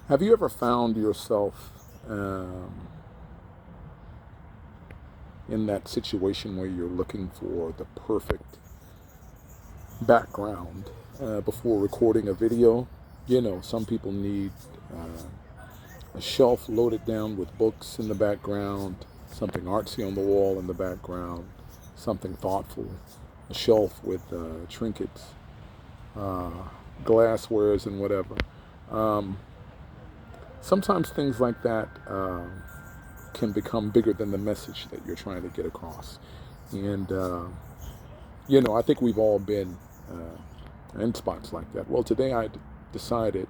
Have you ever found yourself in that situation where you're looking for the perfect background before recording a video? You know, some people need a shelf loaded down with books in the background, something artsy on the wall in the background, something thoughtful, a shelf with trinkets, uh, glasswares, and whatever. Um, Sometimes things like that can become bigger than the message that you're trying to get across. And, I think we've all been in spots like that. Well, today I decided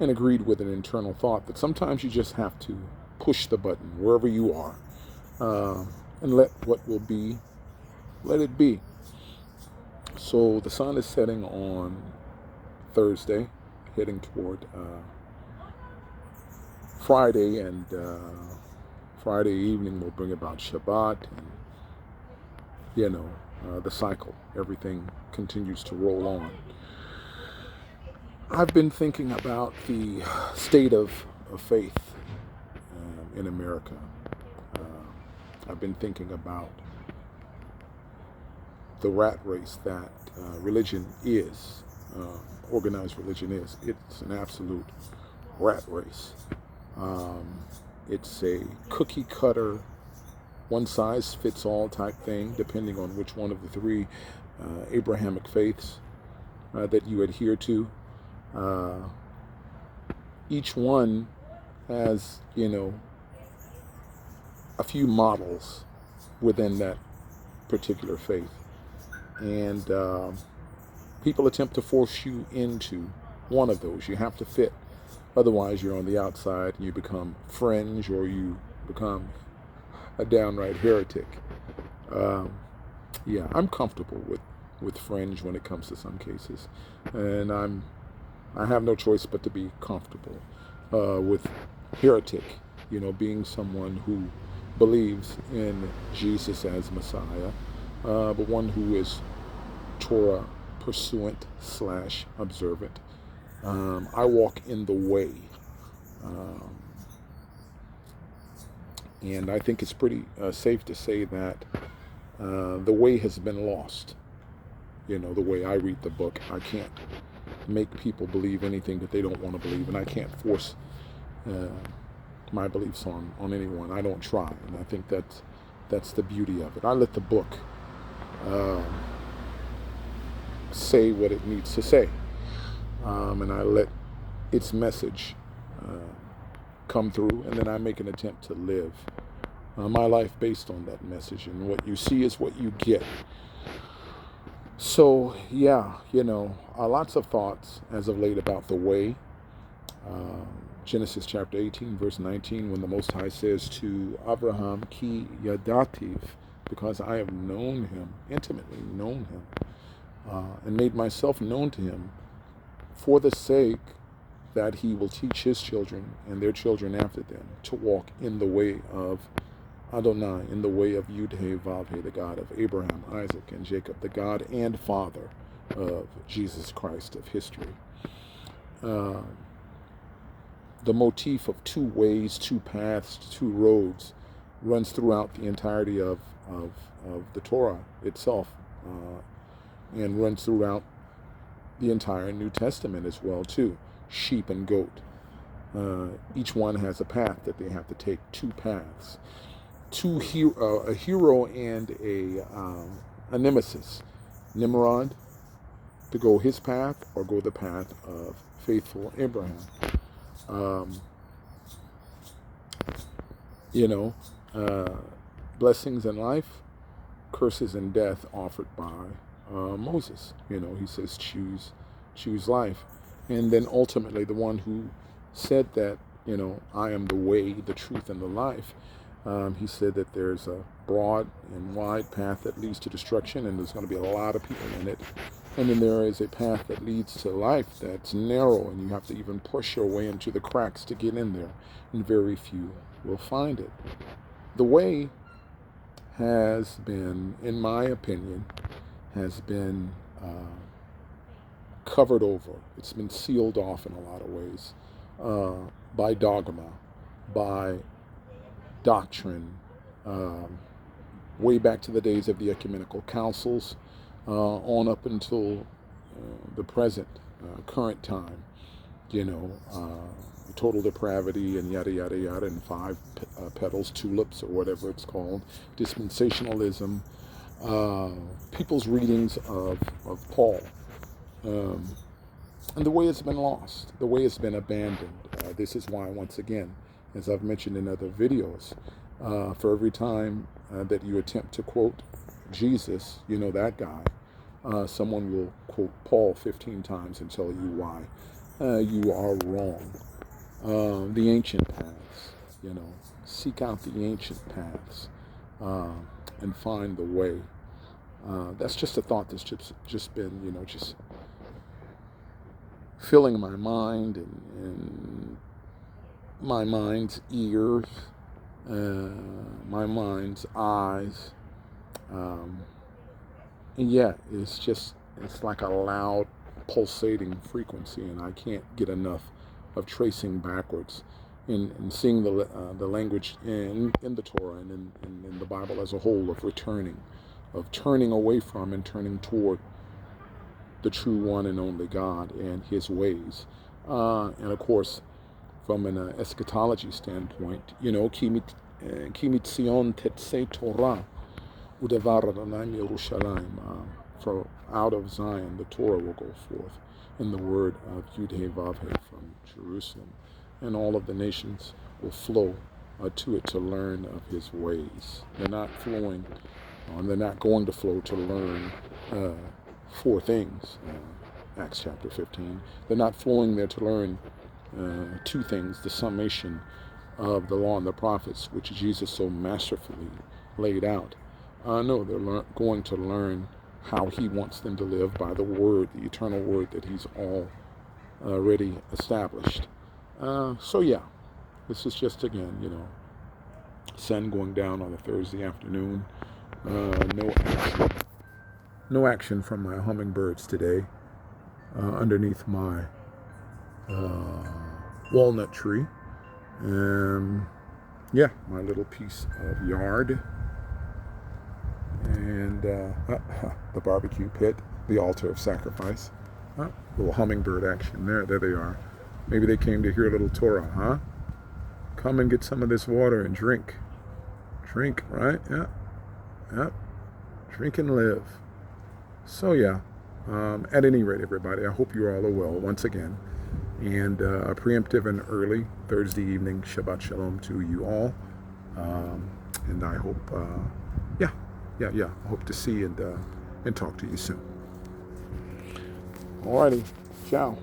and agreed with an internal thought that sometimes you just have to push the button wherever you are uh, and let what will be, let it be. So the sun is setting on Thursday, heading toward Friday, and Friday evening will bring about Shabbat, and the cycle. Everything continues to roll on. I've been thinking about the state of faith in America. I've been thinking about the rat race that religion is, organized religion is. It's an absolute rat race. Um, it's a cookie cutter, one size fits all type thing, depending on which one of the three Abrahamic faiths that you adhere to. Uh, each one has, a few models within that particular faith. And people attempt to force you into one of those. You have to fit. Otherwise, you're on the outside and you become fringe, or you become a downright heretic. Um, yeah, I'm comfortable with fringe when it comes to some cases. And I have no choice but to be comfortable with heretic, being someone who believes in Jesus as Messiah, but one who is Torah pursuant / observant. I walk in the way. Um, and I think it's pretty safe to say that the way has been lost. The way I read the book, I can't make people believe anything that they don't want to believe, and I can't force uh, my beliefs on anyone. I don't try, and I think that's the beauty of it. I let the book uh, say what it needs to say, and I let its message come through, and then I make an attempt to live my life based on that message. And what you see is what you get. So, yeah, lots of thoughts as of late about the way. Genesis chapter 18, verse 19, when the Most High says to Abraham, Ki Yadativ, because I have known him, intimately known him, and made myself known to him for the sake that he will teach his children and their children after them to walk in the way of Adonai, in the way of Yud-He Vav-He, the God of Abraham, Isaac, and Jacob, the God and Father of Jesus Christ of history. The motif of two ways, two paths, two roads runs throughout the entirety of the Torah itself, and runs throughout the entire New Testament as well, too. Sheep and goat. Each one has a path that they have to take, two paths. A hero and a nemesis. Nimrod, to go his path or go the path of faithful Abraham. Blessings in life, curses in death offered by Moses. He says choose life. And then ultimately the one who said that, I am the way, the truth, and the life, he said that there's a broad and wide path that leads to destruction, and there's going to be a lot of people in it. And then there is a path that leads to life that's narrow, and you have to even push your way into the cracks to get in there, and very few will find it. The way has been, in my opinion, has been covered over. It's been sealed off in a lot of ways. by dogma, by doctrine, way back to the days of the ecumenical councils, on up until the present, current time, total depravity and yada, yada, yada, and five petals, tulips, or whatever it's called, dispensationalism, people's readings of Paul, and the way it's been lost, the way it's been abandoned. This is why, once again, as I've mentioned in other videos, for every time that you attempt to quote Jesus, that guy, someone will quote Paul 15 times and tell you why you are wrong. The ancient paths, seek out the ancient paths and find the way. That's just a thought that's just been, just filling my mind and my mind's ears, my mind's eyes. And yeah, it's like a loud pulsating frequency, and I can't get enough of tracing backwards and seeing the language in the Torah and in the Bible as a whole of returning, of turning away from and turning toward the true one and only God and his ways. And of course, from an eschatology standpoint, Kimitzion Tetse Torah Udevar Adonai Yerushalayim. For out of Zion the Torah will go forth, and the word of Yud-He Vav-He from Jerusalem, and all of the nations will flow to it to learn of his ways. They're not flowing, they're not going to flow to learn four things, Acts chapter 15. They're not flowing there to learn two things, the summation of the law and the prophets, which Jesus so masterfully laid out. No, they're going to learn how he wants them to live by the word, the eternal word that he's already established. So yeah, this is just, again, sun going down on a Thursday afternoon. No action from my hummingbirds today underneath my walnut tree. Yeah, my little piece of yard. And the barbecue pit, the altar of sacrifice. Little hummingbird action there. There they are. Maybe they came to hear a little Torah, huh? Come and get some of this water and drink. Drink, right? Yeah. Yep. Drink and live. So yeah, at any rate, everybody, I hope you all are well once again. And a preemptive and early Thursday evening Shabbat Shalom to you all. And I hope, I hope to see and talk to you soon. Alrighty, ciao.